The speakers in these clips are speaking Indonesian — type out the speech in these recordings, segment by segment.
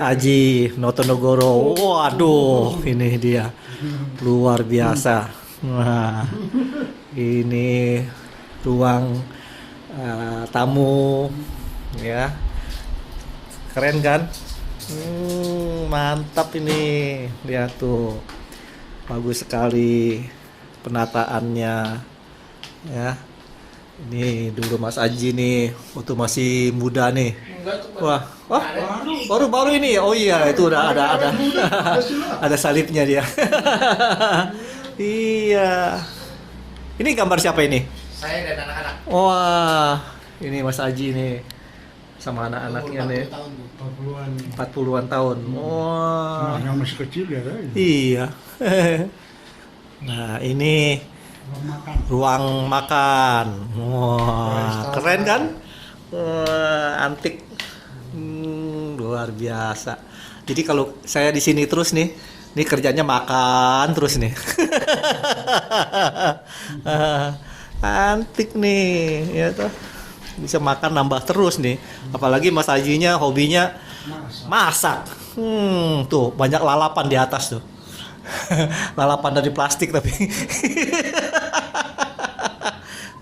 Aji Notonegoro. Waduh, ini dia luar biasa. Nah, ini ruang tamu, ya, keren kan? Mantap ini, lihat tuh, bagus sekali penataannya, ya. Ini dulu Mas Aji nih, waktu masih muda nih. Wah, baru ini. Oh iya, itu udah ada ada salibnya dia. Iya. Ini gambar siapa ini? Saya dan anak-anak. Wah, ini Mas Aji nih sama anak-anaknya nih. 40-an tahun. Wah. Nah, yang masih kecil ya kan? Iya. Nah, ini ruang makan. Wah, keren kan? Wah, antik. Luar biasa. Jadi kalau saya di sini terus nih, ini kerjanya makan terus nih. Antik nih, ya tuh. Bisa makan nambah terus nih. Apalagi Mas Ajinya hobinya masak. Tuh banyak lalapan di atas tuh. Lalapan dari plastik tapi.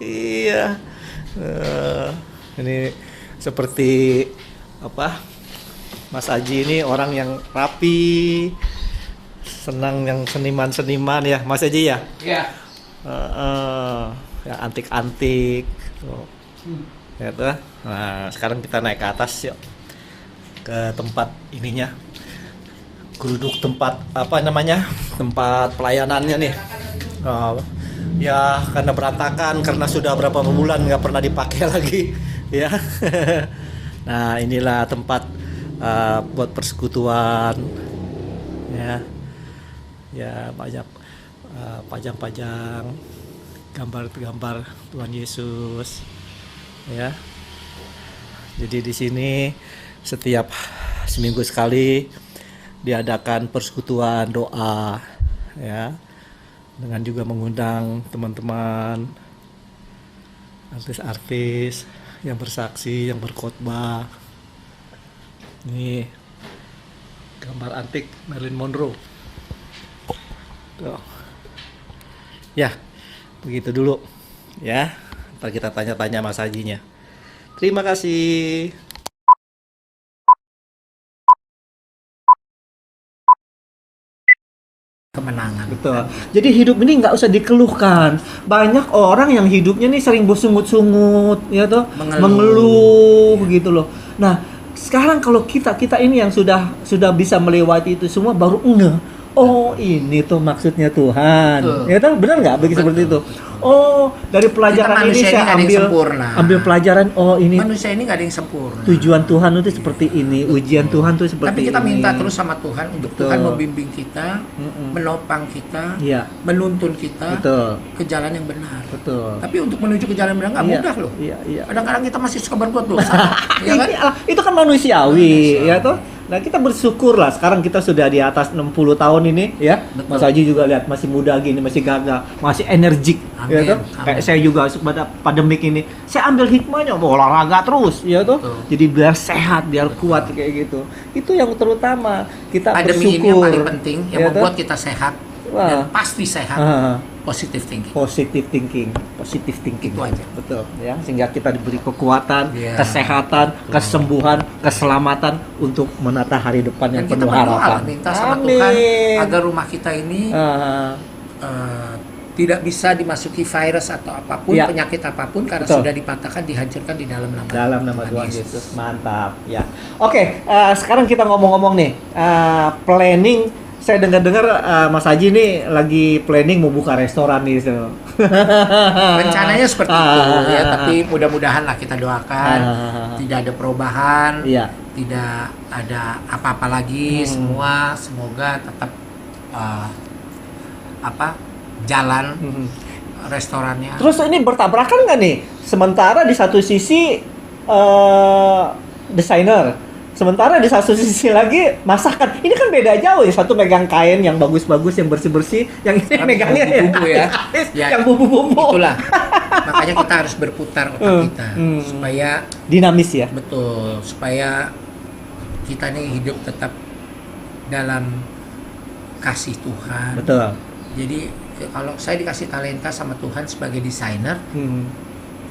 Iya. Ini seperti apa? Mas Aji ini orang yang rapi, senang yang seniman-seniman ya, Mas Aji ya? Iya. Ya antik-antik. Ya tuh. Nah, sekarang kita naik ke atas yuk. Ke tempat ininya. Geruduk tempat apa namanya? Tempat pelayanannya nih. Ya karena berantakan, karena sudah berapa bulan nggak pernah dipakai lagi, ya. Nah inilah tempat buat persekutuan, ya banyak pajang-pajang gambar-gambar Tuhan Yesus, ya. Jadi di sini setiap seminggu sekali diadakan persekutuan doa, ya. Dengan juga mengundang teman-teman artis-artis yang bersaksi, yang berkhotbah. Ini gambar antik Marilyn Monroe. Tuh. Ya, begitu dulu. Ya, ntar kita tanya-tanya Mas Hajinya. Terima kasih. Kemenangan. Betul. Jadi hidup ini nggak usah dikeluhkan. Banyak orang yang hidupnya nih sering bersungut-sungut, ya toh, mengeluh gitu loh. Nah, sekarang kalau kita ini yang sudah bisa melewati itu semua baru ngeh. Oh, ini tuh maksudnya Tuhan. Betul. Ya toh, benar nggak begitu seperti itu? Oh, dari pelajaran ini saya ambil pelajaran. Oh, ini manusia ini nggak ada yang sempurna. tujuan Tuhan itu seperti ini, ujian Tuhan tuh seperti Tapi kita ini. minta terus sama Tuhan untuk Betul. Tuhan membimbing kita, menopang kita, Iya. menuntun kita Betul. ke jalan yang benar. Betul. Tapi untuk menuju ke jalan yang benar nggak Iya, mudah loh. iya. Kadang-kadang kita masih suka berbuat dosa. Ya kan? Itu kan manusiawi, ya toh. Nah, kita bersyukur lah sekarang kita sudah di atas 60 tahun ini, ya. Betul. Mas Haji juga lihat masih muda gini, masih gagah, masih energik, ya Amin, toh. amin. Kayak saya juga pada pandemik ini, saya ambil hikmahnya, olahraga terus, ya toh. Betul. Jadi biar sehat, biar kuat kayak gitu. Itu yang terutama kita Pandemi bersyukur. ini yang paling penting, yang ya membuat toh? kita sehat Wah. dan pasti sehat. Positive thinking. Positive thinking. Itu aja. Betul, ya. Sehingga kita diberi kekuatan, Iya. kesehatan, kesembuhan, keselamatan untuk menata hari depan yang Dan kita penuh berdoa harapan. minta sama Amin. Tuhan agar rumah kita ini Ah, tidak bisa dimasuki virus atau apapun, Ya. penyakit apapun karena Betul. sudah dipatahkan, dihancurkan di dalam nama dalam nama Tuhan Yesus. Mantap, ya. Oke, sekarang kita ngomong-ngomong nih, planning. Saya dengar-dengar Mas Haji nih lagi planning mau buka restoran nih. So. Rencananya seperti itu ya, tapi mudah-mudahan lah kita doakan tidak ada perubahan, Iya. tidak ada apa-apa lagi, semua semoga tetap jalan restorannya. Terus ini bertabrakan nggak nih? Sementara di satu sisi desainer, sementara di satu sisi lagi masakan. Ini kan beda jauh ya. Satu megang kain yang bagus-bagus, yang bersih-bersih, yang ini Tapi megangnya bumbu-bumbu ya. Ya, yang bumbu-bumbu. Itulah. Makanya kita harus berputar otak kita supaya Dinamis ya. betul, supaya kita nih hidup tetap dalam kasih Tuhan. Betul. Jadi kalau saya dikasih talenta sama Tuhan sebagai desainer,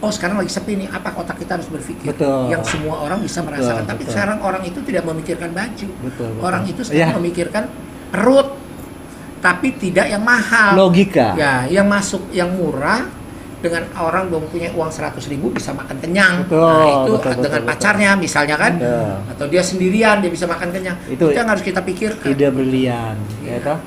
oh sekarang lagi sepi nih, apa otak kita harus berpikir? Betul. Yang semua orang bisa merasakan. Tapi betul. sekarang orang itu tidak memikirkan baju. Betul. Orang itu sekarang memikirkan perut, tapi tidak yang mahal. Logika. Ya, yang masuk yang murah, dengan orang belum punya uang 100.000 bisa makan kenyang. Betul, Nah itu betul, dengan betul. pacarnya misalnya kan, atau dia sendirian dia bisa makan kenyang. Itu yang harus kita pikirkan. Ide brilian, Iya. ya toh?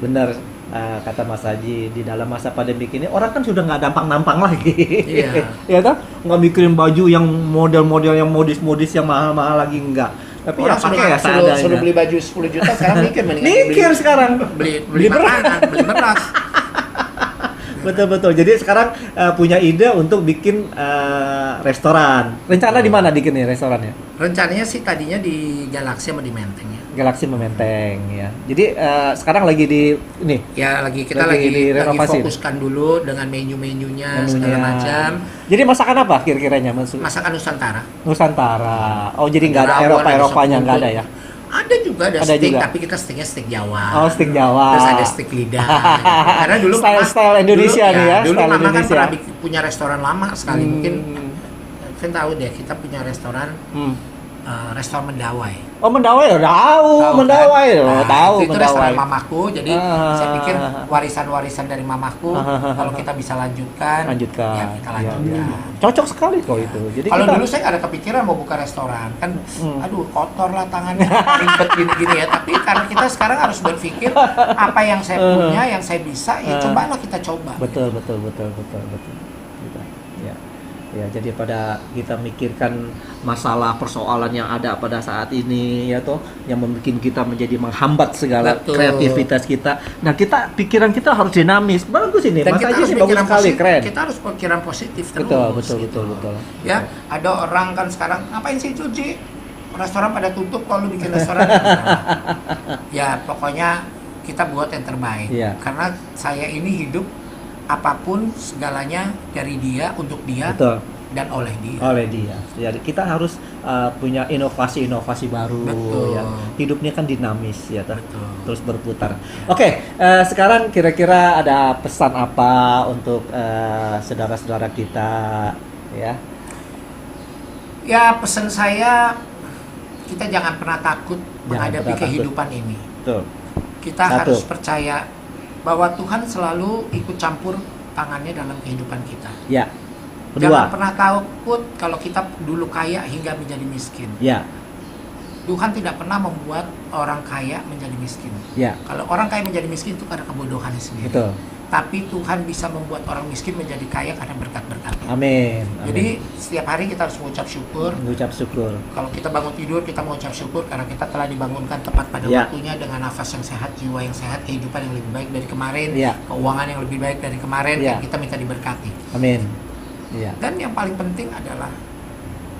Benar. Kata Mas Haji, di dalam masa pandemi ini orang kan sudah nggak nampang lagi. Iya. Ya toh? Nggak mikirin baju yang model-model yang modis-modis yang mahal-mahal lagi, enggak. Tapi Orang ya pakai ya seadanya. suruh beli baju 10 juta sekarang mikir mendingan Mikir sekarang. beli makanan, beli beras. Betul. Jadi sekarang punya ide untuk bikin restoran. Rencana di mana bikin nih restorannya? Rencananya sih tadinya di Galaxy sama di Menteng ya. Galaxy Mementeng ya. Jadi sekarang lagi di ini Ya kita Lagi lagi direnovasi. fokuskan dulu dengan menu-menunya segala macam. Jadi masakan apa kira-kiranya maksud? Masakan Nusantara. Nusantara. Oh jadi nggak ada Rawon, Eropa-Eropanya sop nggak ada buntut. ya? Ada juga Ada steak, juga. tapi kita steaknya steak Jawa. Oh steak Jawa. Terus ada steak lidah. Karena dulu Style Indonesia dulu, nih ya. Dulu Style Mama kan Indonesia. pernah punya restoran lama sekali. Mungkin kan tahu deh kita punya restoran restoran Mendawai. Oh Mendawai ya tahu Mendawai kan? loh, Nah, tahu itu Mendawai. restoran mamaku. Jadi saya pikir warisan-warisan dari mamaku kalau kita bisa lanjutkan. Ya kita lanjutkan. Cocok sekali kok itu. Jadi Kalau kita dulu saya nggak ada kepikiran mau buka restoran kan, aduh kotor lah tangannya, ribet gini-gini ya. Tapi karena kita sekarang harus berpikir apa yang saya punya, yang saya bisa, ya cobalah kita coba. betul. Gitu. Ya, jadi pada kita mikirkan masalah persoalan yang ada pada saat ini ya toh yang membuat kita menjadi menghambat segala Betul. kreativitas kita. Nah, pikiran kita harus dinamis. Bagus ini. Dan Mas kita Haji harus sih bagus pikiran sekali, positif. keren. Kita harus pikiran positif terus. Betul. gitu. Ya, ada orang kan sekarang ngapain sih cuci? Restoran pada tutup kalau lu bikin restoran. Ya, pokoknya kita buat yang terbaik. Iya. Karena saya ini hidup apapun segalanya dari dia untuk dia Betul. dan oleh dia. Oleh dia. Jadi kita harus punya inovasi baru. Betul. Ya. Hidupnya kan dinamis ya toh. Betul. Terus berputar. Oke, sekarang kira-kira ada pesan apa untuk saudara-saudara kita ya? Ya, pesan saya kita jangan pernah takut menghadapi pernah takut. kehidupan ini. Betul. Kita Satu. harus percaya bahwa Tuhan selalu ikut campur tangannya dalam kehidupan kita. Ya. Jangan Kedua. pernah takut kalau kita dulu kaya hingga menjadi miskin. Ya. Tuhan tidak pernah membuat orang kaya menjadi miskin. Ya. Kalau orang kaya menjadi miskin itu karena kebodohannya sendiri. Betul. Tapi Tuhan bisa membuat orang miskin menjadi kaya karena berkat-berkatnya. Amin. Jadi setiap hari kita harus mengucap syukur. mengucap syukur. Kalau kita bangun tidur, kita mengucap syukur karena kita telah dibangunkan tepat pada Ya. waktunya dengan nafas yang sehat, jiwa yang sehat, kehidupan yang lebih baik dari kemarin, Ya. keuangan yang lebih baik dari kemarin, Ya. dan kita minta diberkati. Amin. Iya. Dan yang paling penting adalah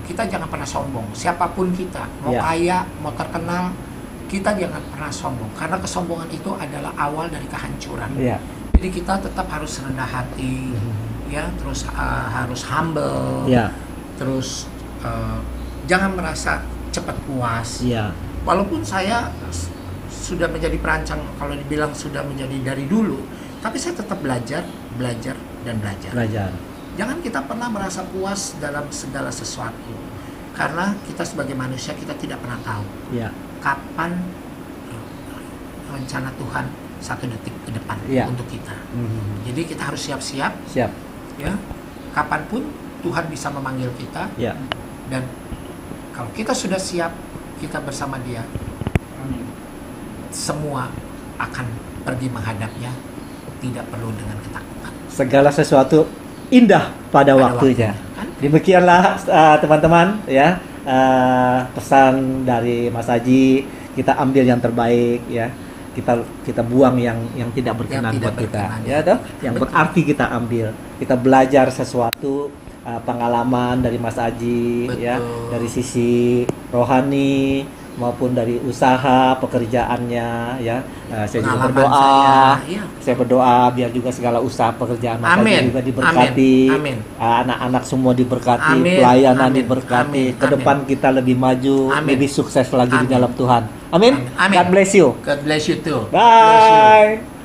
kita jangan pernah sombong. Siapapun kita, mau Ya. kaya, mau terkenal, kita jangan pernah sombong. Karena kesombongan itu adalah awal dari kehancuran. Iya. Jadi kita tetap harus rendah hati, ya, terus harus humble, Iya. terus jangan merasa cepat puas. Iya. Walaupun saya sudah menjadi perancang, kalau dibilang sudah menjadi dari dulu, tapi saya tetap belajar, dan belajar. Belajar. Jangan kita pernah merasa puas dalam segala sesuatu, karena kita sebagai manusia kita tidak pernah tahu Iya. kapan rencana Tuhan satu detik ke depan Iya. untuk kita. Mhm. Jadi kita harus siap-siap, Siap. ya. Kapanpun Tuhan bisa memanggil kita, Ya. dan kalau kita sudah siap, kita bersama Dia, semua akan pergi menghadapnya, tidak perlu dengan ketakutan. Segala sesuatu indah pada waktunya. Kan? Demikianlah teman-teman ya pesan dari Mas Haji, kita ambil yang terbaik ya. Kita buang yang tidak berkenan Yang tidak buat kita berkenan, ya toh. Yang Betul. berarti kita ambil. Kita belajar sesuatu pengalaman dari Mas Haji Betul. ya, dari sisi rohani maupun dari usaha pekerjaannya ya. Saya juga Pengalaman berdoa, saya, iya. saya berdoa biar juga segala usaha pekerjaan Mas Amin. Haji juga diberkati, Amin. Amin. anak-anak semua diberkati, Amin. pelayanan Amin. diberkati, Amin. ke depan kita lebih maju, Amin. lebih sukses lagi di Amin. dalam Tuhan. Amin. Amin. God bless you. God bless you too. God bless you. Bye.